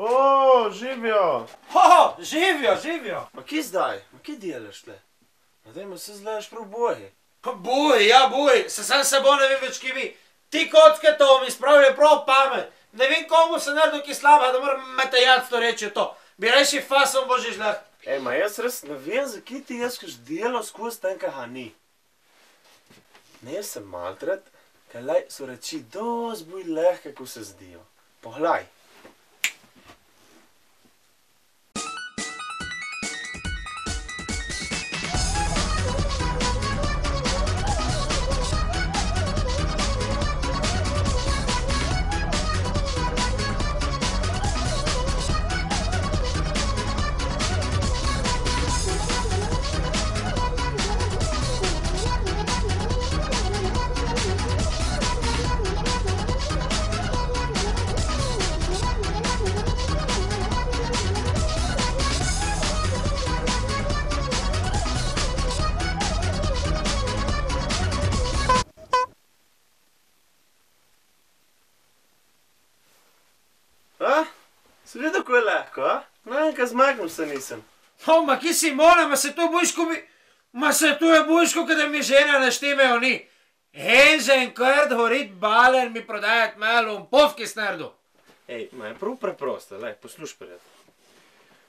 O, živijo! Živijo! Ma kje zdaj? Ma kje delaš tle? Ma dajmo se zgledaš prav boji. Boj, se sam sabo ne vem več, ki vi. Ti kocke to mi spravljajo prav pamet. Ne vem, komu se naredil ki slaba, da moram metajac to reči to. Bi reči fasom božiš lahko. Ej, ma jaz res ne vem, zakaj ti jaz kaš delo skozi tenkaha ni. Ne sem maltret, kaj lej so reči dosti bolj lehke, ko se zdijo. Poglej. Si videl, ko je lahko, a? Nanka zmagnil se nisem. Ma ki si mora, ma se to bojško bi... Ma se to je bojško, kada mi žena naštimejo ni. Enžen krt horit baler mi prodajat malo povki snerdu. Ej, ma je prav preprosto, lej, posluš prijatelj.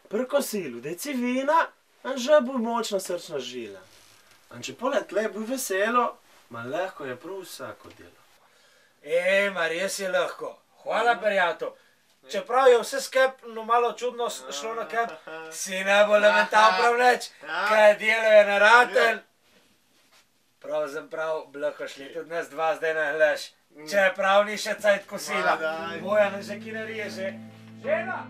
Pri kosilu deci vina, anže bo močna srčna žila. Anče poleg tle bo veselo, ma lahko je prav vsako delo. Ma res je lahko. Hvala, prijatelj. Čeprav je vse skep malo čudno šlo na kep, si ne bo lemental prav neč, kaj delo je naratelj. Pravzaprav blako šli tudi nas dva zdaj na hleš, čeprav ni še cajt kosila. Bojan že ki narije že. Žena!